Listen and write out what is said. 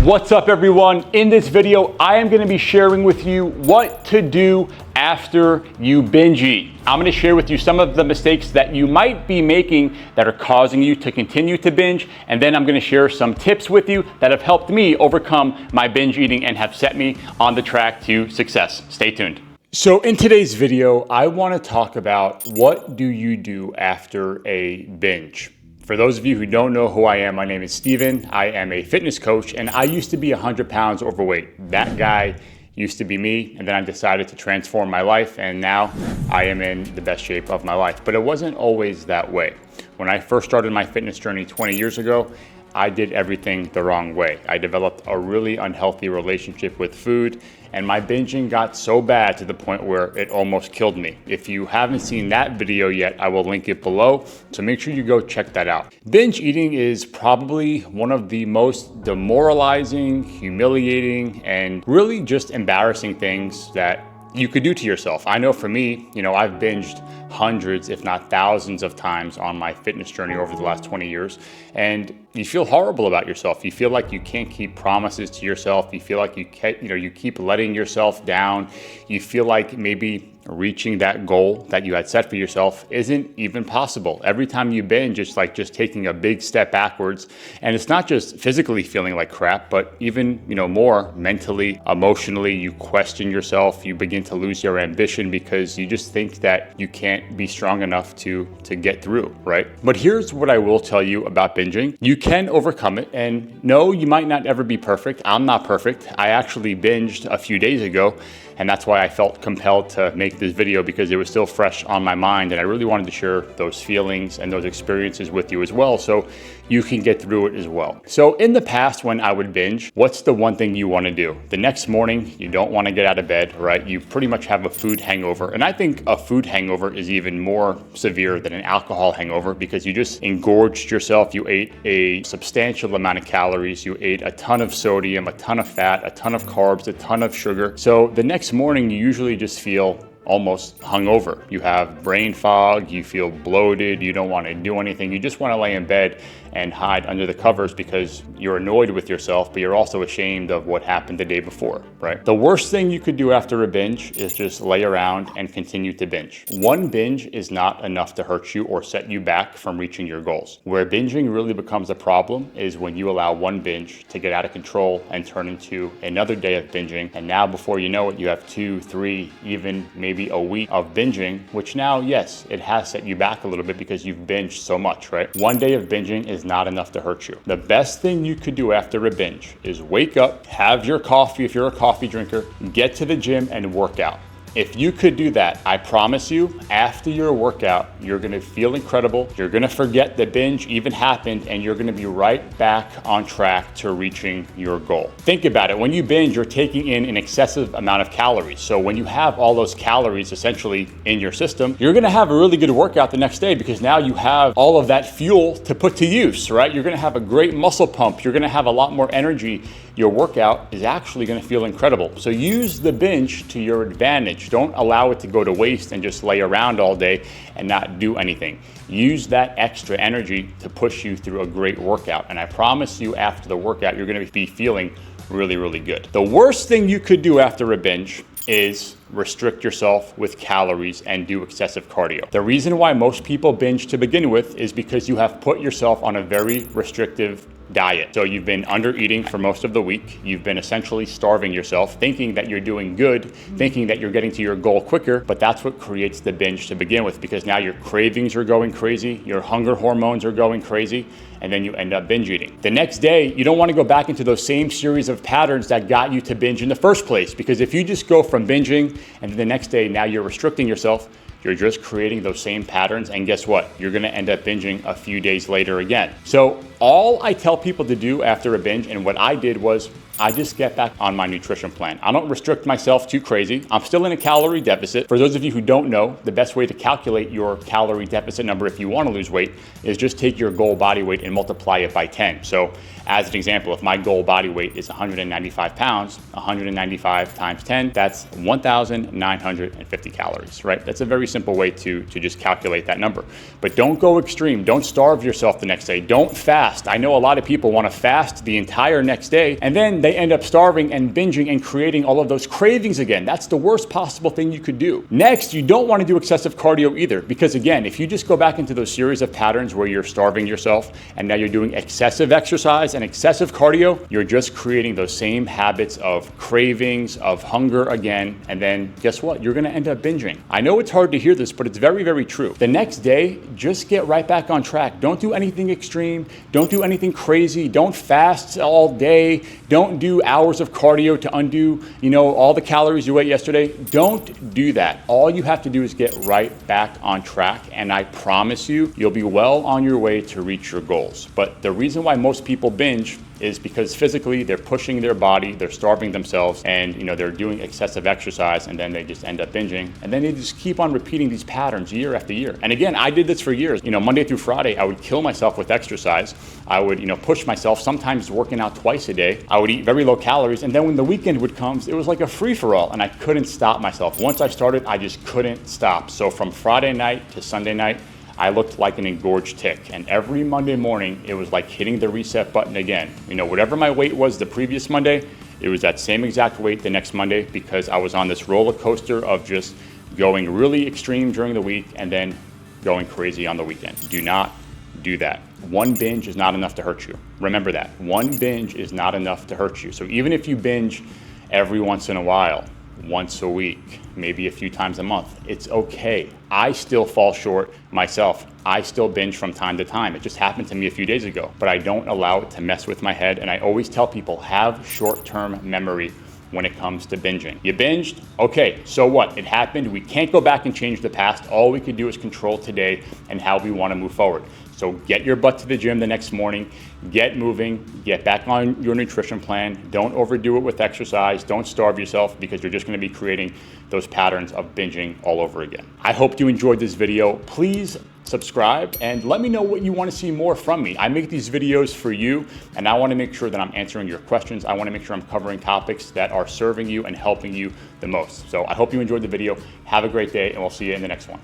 What's up everyone? In this video, I am gonna be sharing with you what to do after you binge eat. I'm gonna share with you some of the mistakes that you might be making that are causing you to continue to binge, and then I'm gonna share some tips with you that have helped me overcome my binge eating and have set me on the track to success. Stay tuned. So in today's video, I wanna talk about what do you do after a binge. For those of you who don't know who I am, my name is Steven. I am a fitness coach and I used to be 100 pounds overweight. That guy used to be me, and then I decided to transform my life, and now I am in the best shape of my life. But it wasn't always that way. When I first started my fitness journey 20 years ago, I did everything the wrong way. I developed a really unhealthy relationship with food, and my binging got so bad to the point where it almost killed me. If you haven't seen that video yet, I will link it below, so make sure you go check that out. Binge eating is probably one of the most demoralizing, humiliating, and really just embarrassing things that you could do to yourself. I know for me, I've binged hundreds, if not thousands of times on my fitness journey over the last 20 years. And you feel horrible about yourself. You feel like you can't keep promises to yourself. You feel like you keep letting yourself down. You feel like maybe reaching that goal that you had set for yourself isn't even possible. Every time you binge, it's like just taking a big step backwards. And it's not just physically feeling like crap, but even, more mentally, emotionally, you question yourself. You begin to lose your ambition because you just think that you can't be strong enough to get through, right? But here's what I will tell you about binging. You can overcome it. And no, you might not ever be perfect. I'm not perfect. I actually binged a few days ago, and that's why I felt compelled to make this video, because it was still fresh on my mind and I really wanted to share those feelings and those experiences with you as well, so you can get through it as well. So in the past, when I would binge, what's the one thing you want to do? The next morning, you don't want to get out of bed, right? You pretty much have a food hangover. And I think a food hangover is even more severe than an alcohol hangover, because you just engorged yourself. You ate a substantial amount of calories. You ate a ton of sodium, a ton of fat, a ton of carbs, a ton of sugar. So the next morning, you usually just feel almost hungover. You have brain fog, you feel bloated, you don't want to do anything. You just want to lay in bed and hide under the covers because you're annoyed with yourself, but you're also ashamed of what happened the day before, right? The worst thing you could do after a binge is just lay around and continue to binge. One binge is not enough to hurt you or set you back from reaching your goals. Where binging really becomes a problem is when you allow one binge to get out of control and turn into another day of binging. And now before you know it, you have 2, 3, even maybe a week of binging, which now, yes, it has set you back a little bit because you've binged so much, right? One day of binging is not enough to hurt you. The best thing you could do after a binge is wake up, have your coffee if you're a coffee drinker, get to the gym and work out. If you could do that, I promise you, after your workout, you're gonna feel incredible. You're gonna forget the binge even happened, and you're gonna be right back on track to reaching your goal. Think about it. When you binge, you're taking in an excessive amount of calories. So when you have all those calories essentially in your system, you're gonna have a really good workout the next day, because now you have all of that fuel to put to use, right? You're gonna have a great muscle pump. You're gonna have a lot more energy. Your workout is actually gonna feel incredible. So use the binge to your advantage. Don't allow it to go to waste and just lay around all day and not do anything. Use that extra energy to push you through a great workout. And I promise you, after the workout, you're gonna be feeling really, really good. The worst thing you could do after a binge is restrict yourself with calories and do excessive cardio. The reason why most people binge to begin with is because you have put yourself on a very restrictive diet. So you've been under eating for most of the week. You've been essentially starving yourself, thinking that you're doing good, thinking that you're getting to your goal quicker, but that's what creates the binge to begin with, because now your cravings are going crazy, your hunger hormones are going crazy, and then you end up binge eating. The next day, you don't want to go back into those same series of patterns that got you to binge in the first place, because if you just go from binging and the next day now you're restricting yourself, you're just creating those same patterns, and guess what? You're gonna end up binging a few days later again. So all I tell people to do after a binge, and what I did was, I just get back on my nutrition plan. I don't restrict myself too crazy. I'm still in a calorie deficit. For those of you who don't know, the best way to calculate your calorie deficit number if you want to lose weight is just take your goal body weight and multiply it by 10. So as an example, if my goal body weight is 195 pounds, 195 times 10, that's 1,950 calories, right? That's a very simple way to just calculate that number. But don't go extreme. Don't starve yourself the next day. Don't fast. fast. I know a lot of people want to fast the entire next day, and then they end up starving and binging and creating all of those cravings again. That's the worst possible thing you could do. Next, you don't want to do excessive cardio either, because again, if you just go back into those series of patterns where you're starving yourself and now you're doing excessive exercise and excessive cardio, you're just creating those same habits of cravings, of hunger again, and then guess what? You're going to end up binging. I know it's hard to hear this, but it's very, very true. The next day, just get right back on track. Don't do anything extreme. Don't do anything crazy. Don't fast all day. Don't do hours of cardio to undo, all the calories you ate yesterday. Don't do that. All you have to do is get right back on track, and I promise you, you'll be well on your way to reach your goals. But the reason why most people binge is because physically they're pushing their body, they're starving themselves, and they're doing excessive exercise, and then they just end up binging, and then they just keep on repeating these patterns year after year. And again, I did this for years. Monday through Friday, I would kill myself with exercise. I would push myself, sometimes working out twice a day. I would eat very low calories, and then when the weekend would come, it was like a free-for-all, and I couldn't stop myself. Once I started, I just couldn't stop. So from Friday night to Sunday night, I looked like an engorged tick, and every Monday morning it was like hitting the reset button again. Whatever my weight was the previous Monday, it was that same exact weight the next Monday, because I was on this roller coaster of just going really extreme during the week and then going crazy on the weekend. Do not do that. One binge is not enough to hurt you. Remember that. One binge is not enough to hurt you. So even if you binge every once in a while, once a week, maybe a few times a month, it's okay. I still fall short myself. I still binge from time to time. It just happened to me a few days ago, but I don't allow it to mess with my head. And I always tell people, have short-term memory when it comes to binging. You binged, okay, so what? It happened. We can't go back and change the past. All we can do is control today and how we want to move forward. So get your butt to the gym the next morning, get moving, get back on your nutrition plan. Don't overdo it with exercise. Don't starve yourself, because you're just going to be creating those patterns of binging all over again. I hope you enjoyed this video. Please subscribe and let me know what you want to see more from me. I make these videos for you, and I want to make sure that I'm answering your questions. I want to make sure I'm covering topics that are serving you and helping you the most. So I hope you enjoyed the video. Have a great day, and we'll see you in the next one.